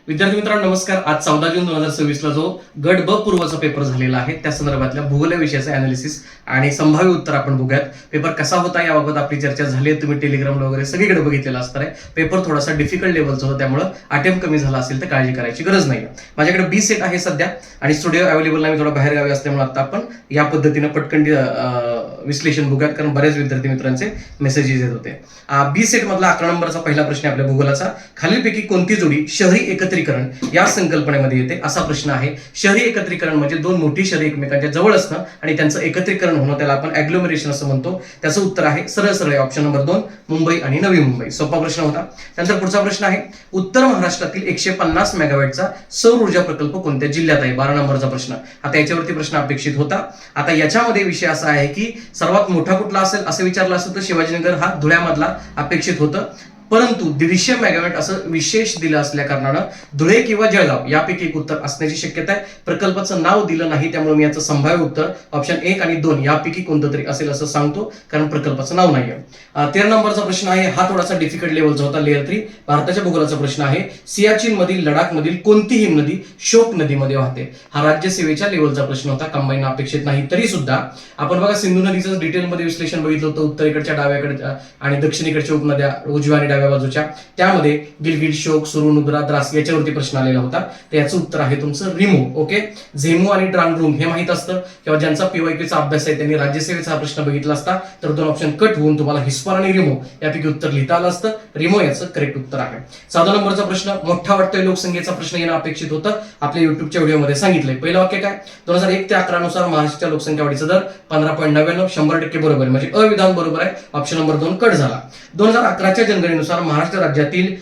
विद्यार्थी मित्रांनो नमस्कार. आज 14 जून 2026 ला जो गट ब पूर्वचा पेपर झालेला आहे त्या संदर्भातल्या भूगोल विषयाचं अनालिसिस आणि संभाव्य उत्तर आपण बघूयात. पेपर कसा होता याबाबत आपली चर्चा झाली आहे. तुम्ही टेलिग्रामला वगैरे सगळीकडे बघितलेला असणार आहे. पेपर थोडासा डिफिकल्ट लेवलचा होता, त्यामुळे अटेम्प्ट कमी झाला असेल तर काळजी करायची गरज नाही. माझ्याकडे बी सेट आहे सध्या आणि स्टुडिओ अवेलेबल नाही, मी थोडा बाहेर गावी असल्यामुळे आता आपण या पद्धतीने पटकन विश्लेषण बघूयात, कारण बरेच विद्यार्थी मित्रांचे मेसेजेस येत होते. बी सेट मधला 11 नंबरचा पहिला प्रश्न आपल्या भूगोलाचा. खालीलपैकी कोणती जोडी शहरी एकत्रीकरण या संकल्पनेमध्ये येते असा प्रश्न आहे. शहरी एकत्रीकरण म्हणजे दोन मोठी शहरे एकमेकांच्या जवळ असणं आणि त्यांचं एकत्रीकरण होणं, त्याला आपण ॲग्लोमरेशन असं म्हणतो. त्याचं उत्तर आहे सरळ सरळ ऑप्शन नंबर 2 मुंबई आणि नवी मुंबई. सोपा प्रश्न होता. त्यानंतर पुढचा प्रश्न आहे उत्तर महाराष्ट्रातील 150 मेगावॅटचा सौर ऊर्जा प्रकल्प कोणत्या जिल्ह्यात आहे. 12 नंबरचा प्रश्न. आता याच्यावरती प्रश्न अपेक्षित होता. आता याच्यामध्ये विषय असा आहे की सर्वात मोठा कुठला असेल असं विचारलं असतं तर शिवाजीनगर हा धुळ्यामधला अपेक्षित होतं, परंतु 150 मेगावॅट असं विशेष दिलं असल्या कारणानं धुळे किंवा जळगाव यापैकी एक उत्तर असण्याची शक्यता आहे. प्रकल्पाचं नाव दिलं नाही, त्यामुळे मी याचं संभाव्य उत्तर ऑप्शन 1 आणि 2 यापैकी कोणतं तरी असेल असं सांगतो, कारण प्रकल्पाचं नाव नाहीये. 13 नंबरचा प्रश्न आहे, हा थोडासा डिफिकल्ट लेवलचा होता. लेअर 3 भारताच्या भूगोलाचा प्रश्न आहे. सियाचीन मधील लडाख मधील कोणती हिमनदी शोक नदीमध्ये वाहते. हा राज्यसेवेच्या लेवलचा प्रश्न होता, कंबाईन अपेक्षित नाही. तरी सुद्धा आपण बघा सिंधू नदीचं डिटेलमध्ये विश्लेषण बघितलं होतं. उत्तरेकडच्या डाव्याकडच्या आणि दक्षिणेकडच्या उपनद्या उजव्या आणि डाव्या बाजूच्या, त्यामध्ये गिलगिट, शोक, सुरू, नुब्रा, द्रास याच्यावरती प्रश्न आलेला होता. तर याचं उत्तर आहे तुमचं रिमो. ओके, झेमू आणि ड्रांगरुंग हे माहित असतं किंवा ज्यांचा पीवायक्यूचा अभ्यास आहे त्यांनी राज्यसेवेचा हा प्रश्न बघितला असता तर 2 ऑप्शन कट होऊन तुम्हाला हिस्पार आणि रिमो यापैकी उत्तर लिहिता आलं असतं. रिमो याचं करेक्ट उत्तर आहे. 14 नंबरचा प्रश्न मोठा वाटतोय लोकसंख्येचा प्रश्न येणं अपेक्षित होतं. आपल्या युट्यूबच्या व्हिडिओमध्ये सांगितलंय. पहिलं वाक्य काय, 2001 ते 11 नुसार महाराष्ट्राच्या लोकसंख्या वाढीचा दर 15.99 100% बरोबर आहे, म्हणजे अविधान बरोबर आहे. ऑप्शन नंबर 2 कट झाला. 2011च्या जनगणनेनुसार महाराष्ट्र राज्यातील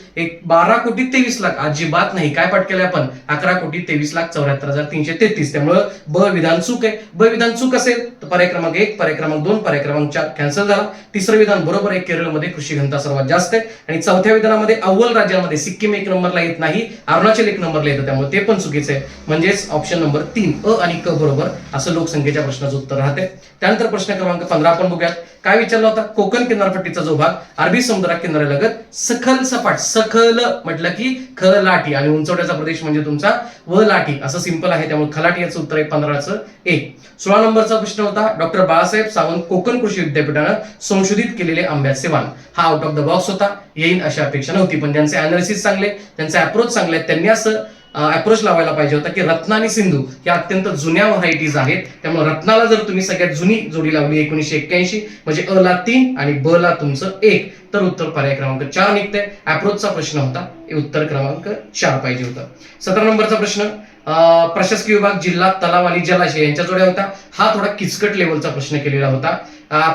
12,23,00,000 अजिबात नाही. काय पाठ केलंय आपण, 11,23,74,333. त्यामुळे ब विधान चूक आहे. ब विधान चूक असेल तर पर्याय क्रमांक 1, पर्याय क्रमांक 2, पर्याय क्रमांक 4 कॅन्सल झाला. तिसरं विधान बरोबर आहे. केरळमध्ये कृषी घनता सर्वात जास्त आहे. आणि चौथ्या विधानामध्ये अव्वल राज्यामध्ये सिक्कीम 1 नंबरला येत नाही, अरुणाचल 1 नंबरला येतं, त्यामुळे ते पण चुकीचं आहे. म्हणजेच ऑप्शन नंबर 3 अ आणि क बरोबर असं लोकसंख्येच्या प्रश्नाचं उत्तर राहते. त्यानंतर प्रश्न क्रमांक 15 आपण बघूयात. काय विचारला होता, कोकण किनारपट्टीचा जो भाग अरबी समुद्रा किनाऱ्यालगत सखल सपाट, सखल म्हटलं की खलाटी आणि उंचवट्याचा प्रदेश म्हणजे तुमचा व लाटी असं सिंपल आहे, त्यामुळे खलाटी याचं उत्तर आहे 15चं 1. 16 नंबरचा प्रश्न होता डॉक्टर बाळासाहेब सावंत कोकण कृषी विद्यापीठानं संशोधित केलेले आंब्याचे वाण. हा आउट ऑफ द बॉक्स होता, येईल अशी अपेक्षा नव्हती, पण ज्यांचे अनालिसिस चांगले, त्यांचे अप्रोच चांगले, त्यांनी असं अप्रोच लावायला पाहिजे होता की रत्ना आणि सिंधू या अत्यंत जुन्या व्हरायटीज आहेत, त्यामुळे रत्नाला जर तुम्ही सगळ्यात जुनी जोडी लावली 1981 म्हणजे अ ला 3 आणि ब ला तुमचं 1 तर उत्तर पर्याय क्रमांक 4 निघते. अप्रोचचा प्रश्न होता, उत्तर क्रमांक 4 पाहिजे होतं. 17 नंबरचा प्रश्न प्रशासकीय विभाग, जिल्हा, तलाव आणि जलाशय यांच्या जोड्या होता. हा थोडा किचकट लेवलचा प्रश्न केलेला होता.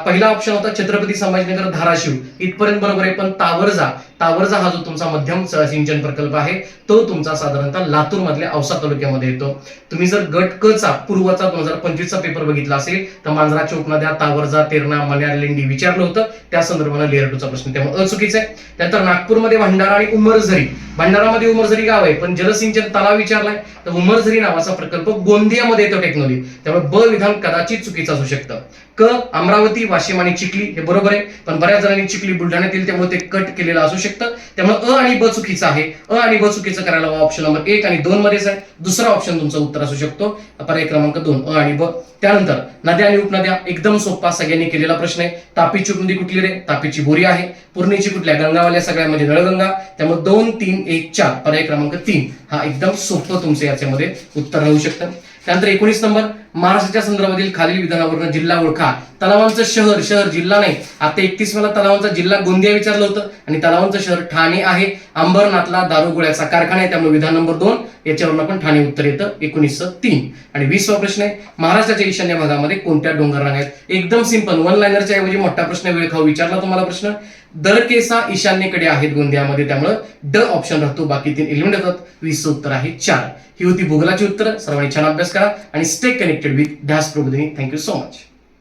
पहिला ऑप्शन होता छत्रपती संभाजीनगर धाराशिव इथपर्यंत बरोबर आहे, पण तावरजा हा जो तुमचा मध्यम सिंचन प्रकल्प आहे तो तुमचा साधारणतः लातूर मधल्या औसा तालुक्यामध्ये येतो. तुम्ही जर गट क चा पूर्वचा 2025 चा पेपर बघितला असेल तर मांजरा चौक नद्या, तावरजा, तेरणा, मल्याळ, लेंडी विचारलं होतं, त्या संदर्भाने लेअर 2 चा प्रश्न, त्यामुळे अचुकीचं आहे. त्यानंतर नागपूरमध्ये भंडारा आणि उमरझरी, भंडारामध्ये उमरझरी गाव आहे पण जलसिंचन तलाव विचारलाय तर उमरझरी नावाचा प्रकल्प गोंदियामध्ये येतो टेक्नॉलॉजी, त्यामुळे ब विधान कदाचित चुकीचं असू शकतं. क अमरावती, वाशिम आणि चिखली हे बरोबर आहे, पण बऱ्याच जणांनी चिखली बुलढाण्यात येईल त्यामुळे ते कट केलेलं असू शकतं. त्यामुळे अ आणि ब चुकीचं आहे. अ आणि ब चुकीचं करायला ऑप्शन नंबर 1 आणि 2 मध्येच आहे. दुसरा ऑप्शन तुमचं उत्तर असू शकतो पर्याय क्रमांक 2 अ आणि ब. त्यानंतर नद्या आणि उपनद्या एकदम सोपा सगळ्यांनी केलेला प्रश्न आहे. तापीची उपनदी कुठली रे, तापीची बोरी आहे. पूर्णेची कुठल्या, गंगावाल्या सगळ्यामध्ये नळगंगा, त्यामुळे 2 3 1 4 पर्याय क्रमांक 3 हा एकदम सोपं तुमचं याच्यामध्ये उत्तर राहू शकतं. त्यानंतर 19 नंबर महाराष्ट्राच्या संदर्भातील खालील विधानावरून जिल्हा ओळखा. तलावांचं शहर जिल्हा नाही. आता 31 मला तलावांचा जिल्हा गोंदिया विचारलं होतं आणि तलावांचं शहर ठाणे आहे. अंबरनाथला दारुगोळ्याचा कारखाना आहे, त्यामुळे विधान नंबर 2 याच्यावरून पण ठाणे उत्तर येतं 1903. आणि 20वा प्रश्न आहे महाराष्ट्राच्या ईशान्य भागामध्ये कोणत्या डोंगर रांगा आहेत. एकदम सिंपल, वन लाइनरच्या ऐवजी मोठा प्रश्न वेळ खाऊ विचारला तुम्हाला प्रश्न. दरकेसा ईशान्येकडे आहेत गोंदियामध्ये, त्यामुळे ड ऑप्शन राहतो, बाकी 3 एलिमेंट होतात. 20चं उत्तर आहे 4. ही होती भूगोलाची उत्तरं. सर्वांनी छान अभ्यास करा आणि स्टे कनेक्टेड विथ ध्यास प्रबोधिनी. Thank you so much.